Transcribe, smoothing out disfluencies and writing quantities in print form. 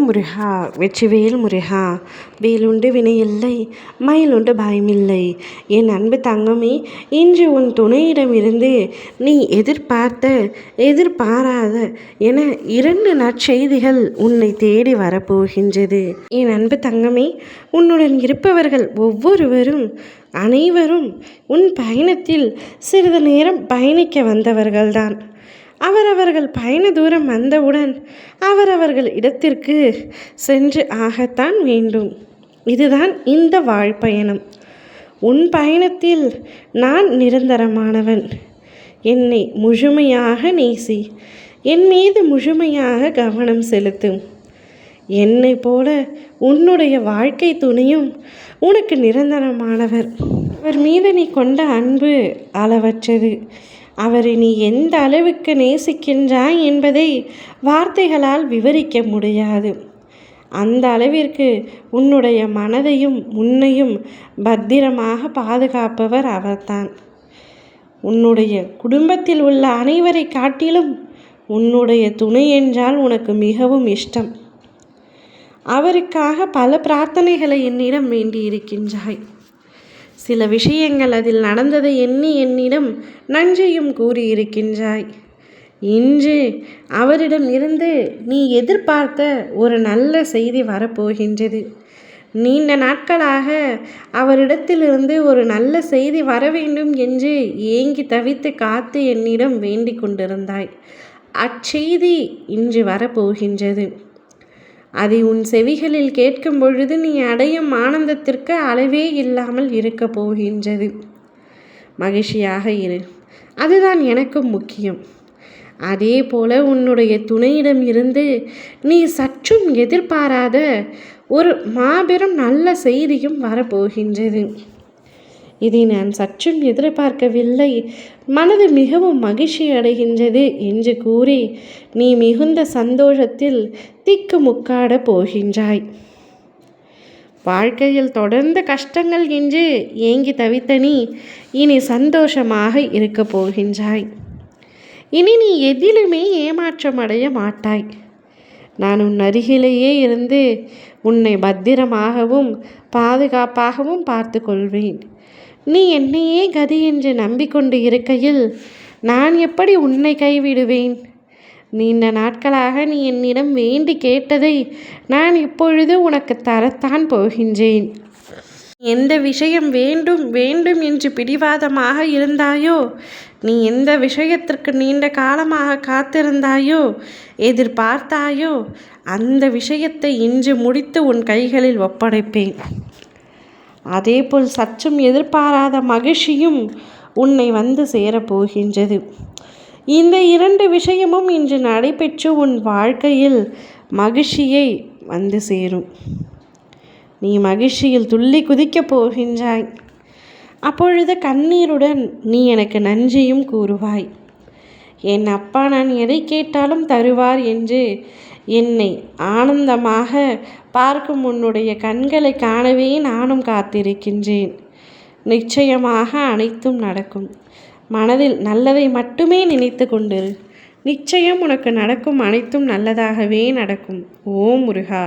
முருகா வெற்றிவேல் முருகா. வேலுண்டு வினையில்லை, மயிலுண்டு பயமில்லை. என் அன்பு தங்கமே, இன்று உன் துணையிடமிருந்து நீ எதிர்பாராத என 2 நற்செய்திகள் உன்னை தேடி வரப்போகின்றது. என் அன்பு தங்கமே, உன்னுடன் இருப்பவர்கள் அனைவரும் உன் பயணத்தில் சிறிது நேரம் பயணிக்க வந்தவர்கள்தான். அவரவர்கள் பயண தூரம் வந்தவுடன் அவரவர்கள் இடத்திற்கு சென்று ஆகத்தான் வேண்டும். இதுதான் இந்த வாழ்பயணம். உன் பயணத்தில் நான் நிரந்தரமானவன். என்னை முழுமையாக நேசி, என் மீது முழுமையாக கவனம் செலுத்தும். என்னை போல உன்னுடைய வாழ்க்கை துணையும் உனக்கு நிரந்தரமானவர். அவர் மீது நீ கொண்ட அன்பு அளவற்றது. அவரை நீ எந்த அளவுக்கு நேசிக்கின்றாய் என்பதை வார்த்தைகளால் விவரிக்க முடியாது. அந்த அளவிற்கு உன்னுடைய மனதையும் உன்னையும் பத்திரமாக பாதுகாப்பவர் அவர்தான். உன்னுடைய குடும்பத்தில் உள்ள அனைவரை காட்டிலும் உன்னுடைய துணை என்றால் உனக்கு மிகவும் இஷ்டம். அவருக்காக பல பிரார்த்தனைகளை என்னிடம் வேண்டியிருக்கின்றாய். சில விஷயங்கள் அதில் நடந்ததை எண்ணி என்னிடம் நன்றியும் கூறியிருக்கின்றாய். இன்று அவரிடம் இருந்து நீ எதிர்பார்த்த ஒரு நல்ல செய்தி வரப்போகின்றது. நீண்ட நாட்களாக அவரிடத்திலிருந்து ஒரு நல்ல செய்தி வர வேண்டும் என்று ஏங்கி தவித்து காத்து என்னிடம் வேண்டிக் கொண்டிருந்தாய். அச்செய்தி இன்று வரப்போகின்றது. அதை உன் செவிகளில் கேட்கும் பொழுது நீ அடையும் ஆனந்தத்திற்கு அளவே இல்லாமல் இருக்க போகின்றது. மகிழ்ச்சியாக இரு, அதுதான் எனக்கும் முக்கியம். அதே போல உன்னுடைய துணையிடம் இருந்து நீ சற்றும் எதிர்பாராத ஒரு மாபெரும் நல்ல செய்தியும் வரப்போகின்றது. இதை நான் சற்றும் எதிர்பார்க்கவில்லை, மனது மிகவும் மகிழ்ச்சி அடைகின்றது என்று கூறி நீ மிகுந்த சந்தோஷத்தில் திக்குமுக்காட போகின்றாய். வாழ்க்கையில் தொடர்ந்த கஷ்டங்கள் என்று ஏங்கி தவித்த நீ இனி சந்தோஷமாக இருக்க போகின்றாய். இனி நீ எதிலுமே ஏமாற்றம் அடைய மாட்டாய். நான் உன் அருகிலேயே இருந்து உன்னை பத்திரமாகவும் பாதுகாப்பாகவும் பார்த்து கொள்வேன். நீ என்னையே கதி என்று நம்பிக்கொண்டு இருக்கையில் நான் எப்படி உன்னை கைவிடுவேன்? நீண்ட நாட்களாக நீ என்னிடம் வேண்டி கேட்டதை நான் இப்பொழுது உனக்கு தரத்தான் போகின்றேன். எந்த விஷயம் வேண்டும் வேண்டும் என்று பிடிவாதமாக இருந்தாயோ, நீ எந்த விஷயத்திற்கு நீண்ட காலமாக காத்திருந்தாயோ, எதிர்பார்த்தாயோ, அந்த விஷயத்தை இன்று முடித்து உன் கைகளில் ஒப்படைப்பேன். அதேபோல் சற்றும் எதிர்பாராத மகிழ்ச்சியும் உன்னை வந்து சேரப்போகின்றது. இந்த 2 விஷயமும் இன்று நடைபெற்று உன் வாழ்க்கையில் மகிழ்ச்சியை வந்து சேரும். நீ மகிழ்ச்சியில் துள்ளி குதிக்கப் போகின்றாய். அப்பொழுது கண்ணீருடன் நீ எனக்கு நன்றியும் கூறுவாய். என் அப்பா நான் எதை கேட்டாலும் தருவார் என்று என்னை ஆனந்தமாக பார்க்கும் உன்னுடைய கண்களை காணவே நானும் காத்திருக்கின்றேன். நிச்சயமாக அனைத்தும் நடக்கும். மனதில் நல்லதை மட்டுமே நினைத்து கொண்டிரு. நிச்சயம் உனக்கு நடக்கும் அனைத்தும் நல்லதாகவே நடக்கும். ஓம் முருகா.